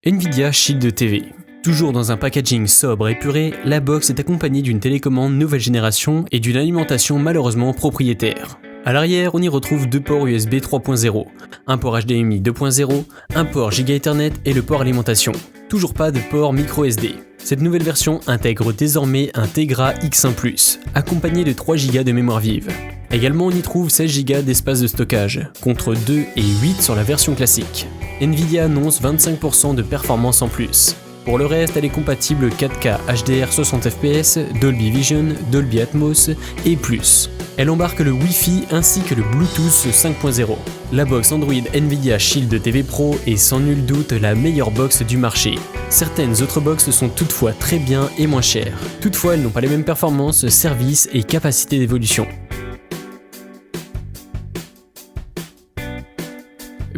Nvidia Shield TV. Toujours dans un packaging sobre et épuré, la box est accompagnée d'une télécommande nouvelle génération et d'une alimentation malheureusement propriétaire. À l'arrière, on y retrouve deux ports USB 3.0, un port HDMI 2.0, un port Giga Ethernet et le port alimentation. Toujours pas de port micro SD. Cette nouvelle version intègre désormais un Tegra X1+, accompagné de 3 Go de mémoire vive. Également, on y trouve 16 Go d'espace de stockage, contre 2 et 8 sur la version classique. Nvidia annonce 25% de performance en plus. Pour le reste, elle est compatible 4K HDR 60 fps, Dolby Vision, Dolby Atmos et plus. Elle embarque le Wi-Fi ainsi que le Bluetooth 5.0. La box Android Nvidia Shield TV Pro est sans nul doute la meilleure box du marché. Certaines autres boxes sont toutefois très bien et moins chères. Toutefois, elles n'ont pas les mêmes performances, services et capacités d'évolution.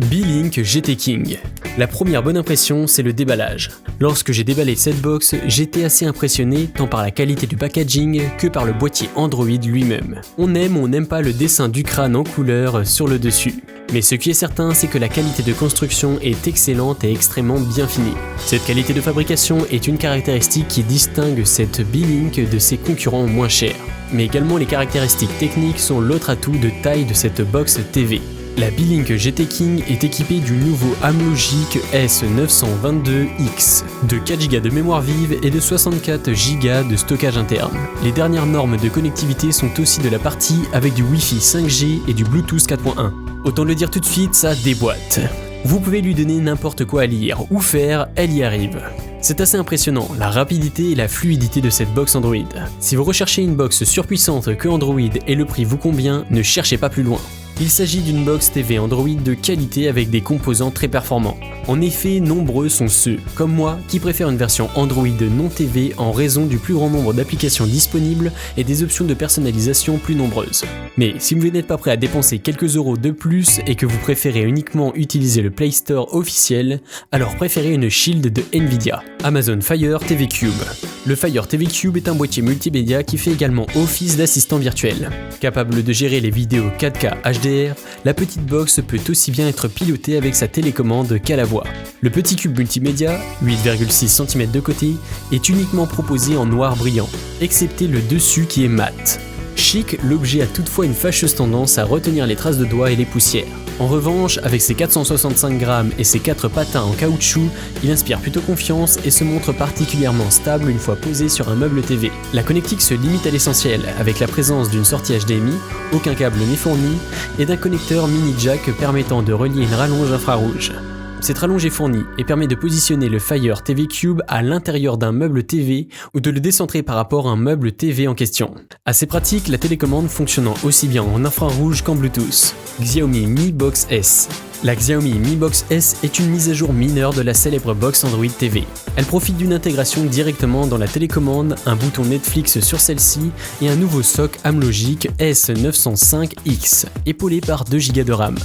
Beelink GT King. La première bonne impression, c'est le déballage. Lorsque j'ai déballé cette box, j'étais assez impressionné tant par la qualité du packaging que par le boîtier Android lui-même. On aime ou on n'aime pas le dessin du crâne en couleur sur le dessus. Mais ce qui est certain, c'est que la qualité de construction est excellente et extrêmement bien finie. Cette qualité de fabrication est une caractéristique qui distingue cette Beelink de ses concurrents moins chers. Mais également les caractéristiques techniques sont l'autre atout de taille de cette box TV. La Beelink GT King est équipée du nouveau AMLogic S922X, de 4 Go de mémoire vive et de 64 Go de stockage interne. Les dernières normes de connectivité sont aussi de la partie avec du Wi-Fi 5G et du Bluetooth 4.1. Autant le dire tout de suite, ça déboîte. Vous pouvez lui donner n'importe quoi à lire ou faire, elle y arrive. C'est assez impressionnant, la rapidité et la fluidité de cette box Android. Si vous recherchez une box surpuissante que Android et le prix vous convient, ne cherchez pas plus loin. Il s'agit d'une box TV Android de qualité avec des composants très performants. En effet, nombreux sont ceux, comme moi, qui préfèrent une version Android non TV en raison du plus grand nombre d'applications disponibles et des options de personnalisation plus nombreuses. Mais si vous n'êtes pas prêt à dépenser quelques euros de plus et que vous préférez uniquement utiliser le Play Store officiel, alors préférez une Shield de Nvidia. Amazon Fire TV Cube. Le Fire TV Cube est un boîtier multimédia qui fait également office d'assistant virtuel. Capable de gérer les vidéos 4K HDR, la petite box peut aussi bien être pilotée avec sa télécommande qu'à la voix. Le petit cube multimédia, 8,6 cm de côté, est uniquement proposé en noir brillant, excepté le dessus qui est mat. Chic, l'objet a toutefois une fâcheuse tendance à retenir les traces de doigts et les poussières. En revanche, avec ses 465 grammes et ses 4 patins en caoutchouc, il inspire plutôt confiance et se montre particulièrement stable une fois posé sur un meuble TV. La connectique se limite à l'essentiel, avec la présence d'une sortie HDMI, aucun câble n'est fourni, et d'un connecteur mini jack permettant de relier une rallonge infrarouge. Cette rallonge est fournie et permet de positionner le Fire TV Cube à l'intérieur d'un meuble TV ou de le décentrer par rapport à un meuble TV en question. Assez pratique, la télécommande fonctionnant aussi bien en infrarouge qu'en Bluetooth. Xiaomi Mi Box S. La Xiaomi Mi Box S est une mise à jour mineure de la célèbre box Android TV. Elle profite d'une intégration directement dans la télécommande, un bouton Netflix sur celle-ci et un nouveau SoC AMLogic S905X, épaulé par 2 Go de RAM.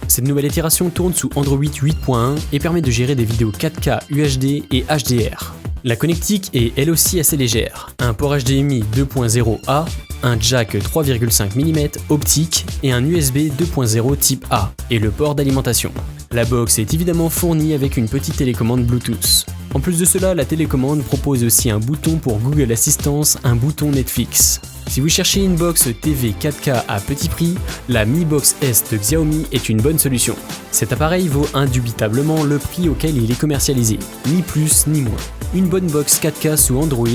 Cette nouvelle itération tourne sous Android 8.1 et permet de gérer des vidéos 4K UHD et HDR. La connectique est elle aussi assez légère. Un port HDMI 2.0A, un jack 3,5 mm optique et un USB 2.0 type A et le port d'alimentation. La box est évidemment fournie avec une petite télécommande Bluetooth. En plus de cela, la télécommande propose aussi un bouton pour Google Assistance, un bouton Netflix. Si vous cherchez une box TV 4K à petit prix, la Mi Box S de Xiaomi est une bonne solution. Cet appareil vaut indubitablement le prix auquel il est commercialisé, ni plus ni moins. Une bonne box 4K sous Android,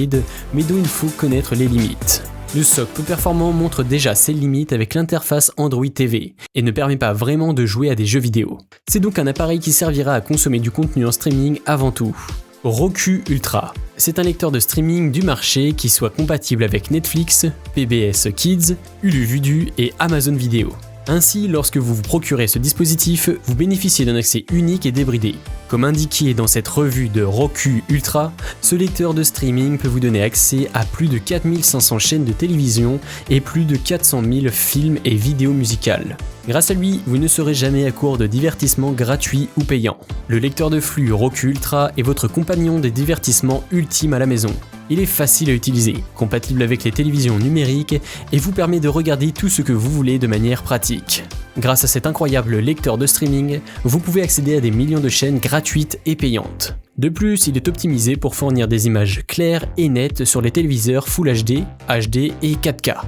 mais dont il faut connaître les limites. Le SoC peu performant montre déjà ses limites avec l'interface Android TV et ne permet pas vraiment de jouer à des jeux vidéo. C'est donc un appareil qui servira à consommer du contenu en streaming avant tout. Roku Ultra. C'est un lecteur de streaming du marché qui soit compatible avec Netflix, PBS Kids, Hulu Vudu et Amazon Video. Ainsi, lorsque vous vous procurez ce dispositif, vous bénéficiez d'un accès unique et débridé. Comme indiqué dans cette revue de Roku Ultra, ce lecteur de streaming peut vous donner accès à plus de 4500 chaînes de télévision et plus de 400 000 films et vidéos musicales. Grâce à lui, vous ne serez jamais à court de divertissements gratuits ou payants. Le lecteur de flux Roku Ultra est votre compagnon des divertissements ultimes à la maison. Il est facile à utiliser, compatible avec les télévisions numériques et vous permet de regarder tout ce que vous voulez de manière pratique. Grâce à cet incroyable lecteur de streaming, vous pouvez accéder à des millions de chaînes gratuites et payantes. De plus, il est optimisé pour fournir des images claires et nettes sur les téléviseurs Full HD, HD et 4K.